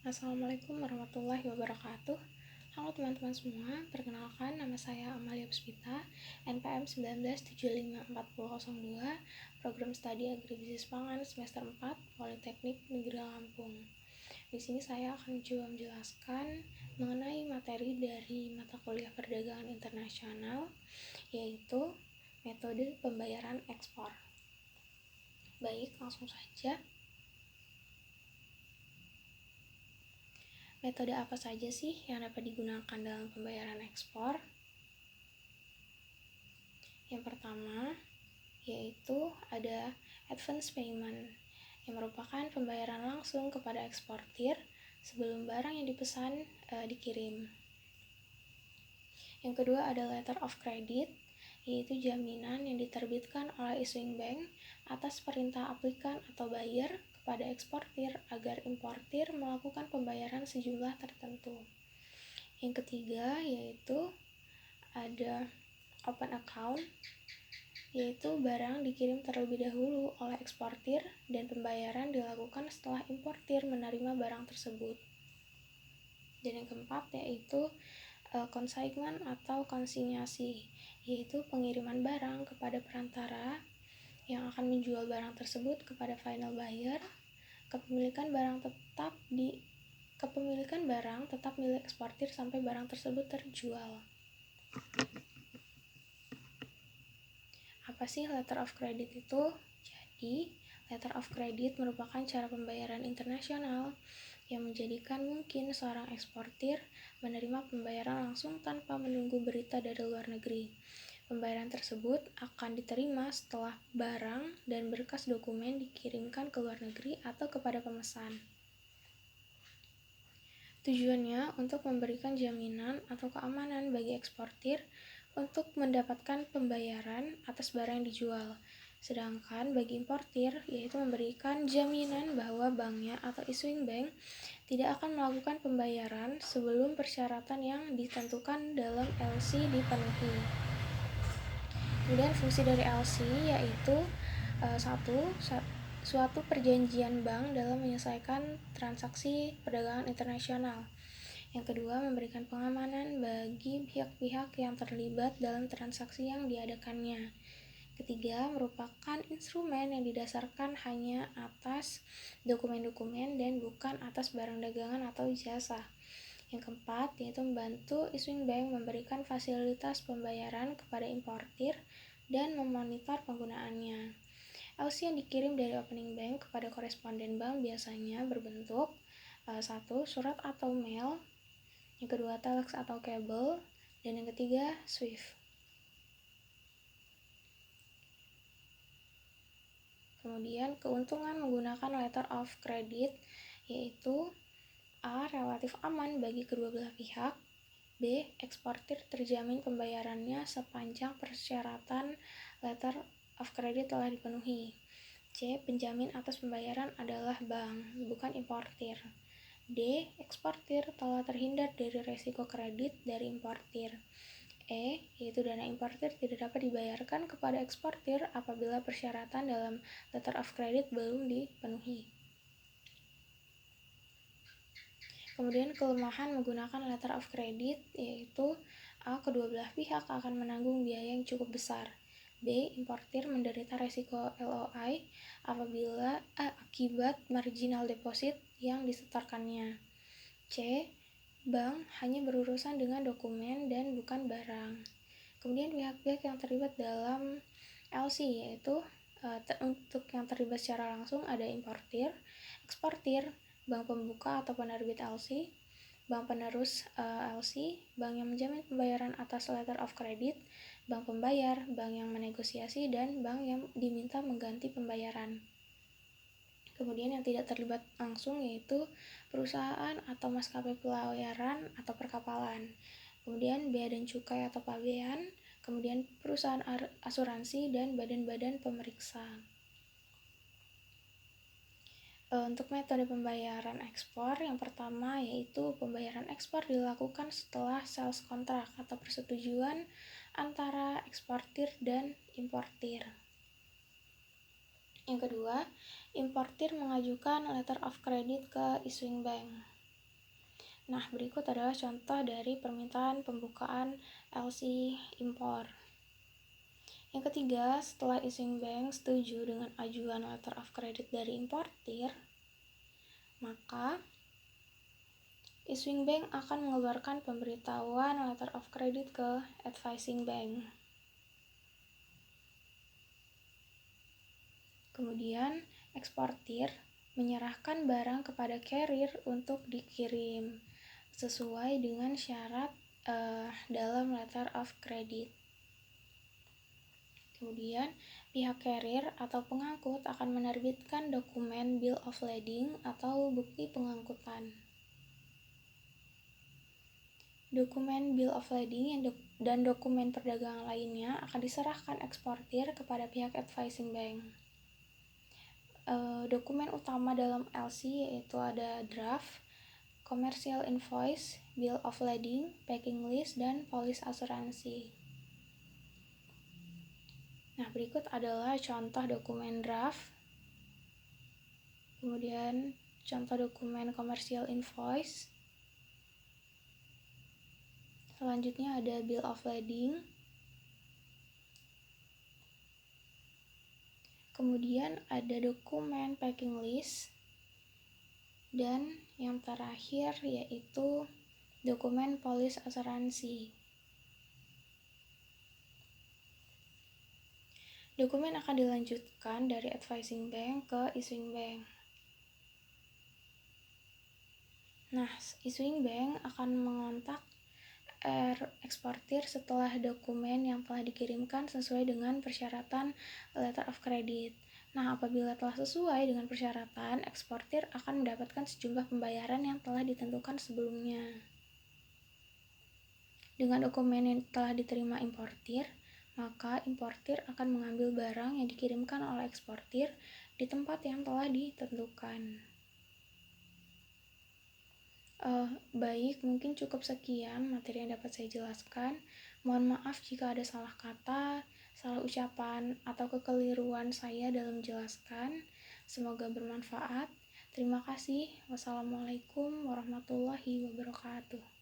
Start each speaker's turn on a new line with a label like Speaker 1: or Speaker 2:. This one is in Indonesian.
Speaker 1: Assalamualaikum warahmatullahi wabarakatuh. Halo teman-teman semua, perkenalkan nama saya Amalia Puspita, NPM 19754002, Program Studi Agribisnis Pangan semester 4, Politeknik Negeri Lampung. Di sini saya akan mencoba menjelaskan mengenai materi dari mata kuliah perdagangan internasional, yaitu metode pembayaran ekspor. Baik, langsung saja. Metode apa saja sih yang dapat digunakan dalam pembayaran ekspor? Yang pertama, yaitu ada advance payment, yang merupakan pembayaran langsung kepada eksportir sebelum barang yang dipesan dikirim. Yang kedua ada letter of credit, yaitu jaminan yang diterbitkan oleh issuing bank atas perintah aplikan atau buyer kepada eksportir agar importir melakukan pembayaran sejumlah tertentu. Yang ketiga yaitu ada open account, yaitu barang dikirim terlebih dahulu oleh eksportir dan pembayaran dilakukan setelah importir menerima barang tersebut. Dan yang keempat yaitu consignment atau konsinyasi, yaitu pengiriman barang kepada perantara yang akan menjual barang tersebut kepada final buyer. Kepemilikan barang tetap milik eksportir sampai barang tersebut terjual. Apa sih letter of credit itu? Jadi, letter of credit merupakan cara pembayaran internasional yang menjadikan mungkin seorang eksportir menerima pembayaran langsung tanpa menunggu berita dari luar negeri. Pembayaran tersebut akan diterima setelah barang dan berkas dokumen dikirimkan ke luar negeri atau kepada pemesan. Tujuannya untuk memberikan jaminan atau keamanan bagi eksportir untuk mendapatkan pembayaran atas barang yang dijual. Sedangkan bagi importir, yaitu memberikan jaminan bahwa banknya atau issuing bank tidak akan melakukan pembayaran sebelum persyaratan yang ditentukan dalam LC dipenuhi. Kemudian fungsi dari LC yaitu suatu perjanjian bank dalam menyelesaikan transaksi perdagangan internasional. Yang kedua, memberikan pengamanan bagi pihak-pihak yang terlibat dalam transaksi yang diadakannya. Ketiga, merupakan instrumen yang didasarkan hanya atas dokumen-dokumen dan bukan atas barang dagangan atau jasa. Yang keempat, yaitu membantu issuing bank memberikan fasilitas pembayaran kepada importir dan memonitor penggunaannya. LC yang dikirim dari opening bank kepada koresponden bank biasanya berbentuk 1. Surat atau mail, yang kedua telex atau kabel, dan yang ketiga SWIFT. Kemudian keuntungan menggunakan letter of credit yaitu A. Relatif aman bagi kedua belah pihak. B. Eksportir terjamin pembayarannya sepanjang persyaratan letter of credit telah dipenuhi. C. Penjamin atas pembayaran adalah bank, bukan importir. D. Eksportir telah terhindar dari resiko kredit dari importir. E. Yaitu dana importir tidak dapat dibayarkan kepada eksportir apabila persyaratan dalam letter of credit belum dipenuhi. Kemudian kelemahan menggunakan letter of credit yaitu A. Kedua belah pihak akan menanggung biaya yang cukup besar. B. Importir menderita resiko LOI apabila akibat marginal deposit yang disetorkannya. C. Bank hanya berurusan dengan dokumen dan bukan barang. Kemudian pihak-pihak yang terlibat dalam LC yaitu untuk yang terlibat secara langsung ada importir, eksportir, bank pembuka atau penerbit LC, bank penerus LC, bank yang menjamin pembayaran atas letter of credit, bank pembayar, bank yang menegosiasi, dan bank yang diminta mengganti pembayaran. Kemudian yang tidak terlibat langsung yaitu perusahaan atau maskapai pelayaran atau perkapalan. Kemudian bea dan cukai atau pabean, kemudian perusahaan asuransi dan badan-badan pemeriksa. Untuk metode pembayaran ekspor, yang pertama yaitu pembayaran ekspor dilakukan setelah sales kontrak atau persetujuan antara eksportir dan importir. Yang kedua, importir mengajukan letter of credit ke issuing bank. Nah, berikut adalah contoh dari permintaan pembukaan LC impor. Yang ketiga, setelah issuing bank setuju dengan ajuan letter of credit dari importir, maka issuing bank akan mengeluarkan pemberitahuan letter of credit ke advising bank. Kemudian, eksportir menyerahkan barang kepada carrier untuk dikirim sesuai dengan syarat dalam letter of credit. Kemudian, pihak carrier atau pengangkut akan menerbitkan dokumen bill of lading atau bukti pengangkutan. Dokumen bill of lading dan dokumen perdagangan lainnya akan diserahkan eksportir kepada pihak advising bank. Dokumen utama dalam LC yaitu ada draft, commercial invoice, bill of lading, packing list, dan polis asuransi. Nah, berikut adalah contoh dokumen draft, kemudian contoh dokumen commercial invoice, selanjutnya ada bill of lading, kemudian ada dokumen packing list, dan yang terakhir yaitu dokumen polis asuransi. Dokumen akan dilanjutkan dari advising bank ke issuing bank. Nah, issuing bank akan mengontak eksportir setelah dokumen yang telah dikirimkan sesuai dengan persyaratan letter of credit. Nah, apabila telah sesuai dengan persyaratan, eksportir akan mendapatkan sejumlah pembayaran yang telah ditentukan sebelumnya. Dengan dokumen yang telah diterima importir, maka importir akan mengambil barang yang dikirimkan oleh eksportir di tempat yang telah ditentukan. Baik, mungkin cukup sekian materi yang dapat saya jelaskan. Mohon maaf jika ada salah kata, salah ucapan, atau kekeliruan saya dalam menjelaskan. Semoga bermanfaat. Terima kasih. Wassalamualaikum warahmatullahi wabarakatuh.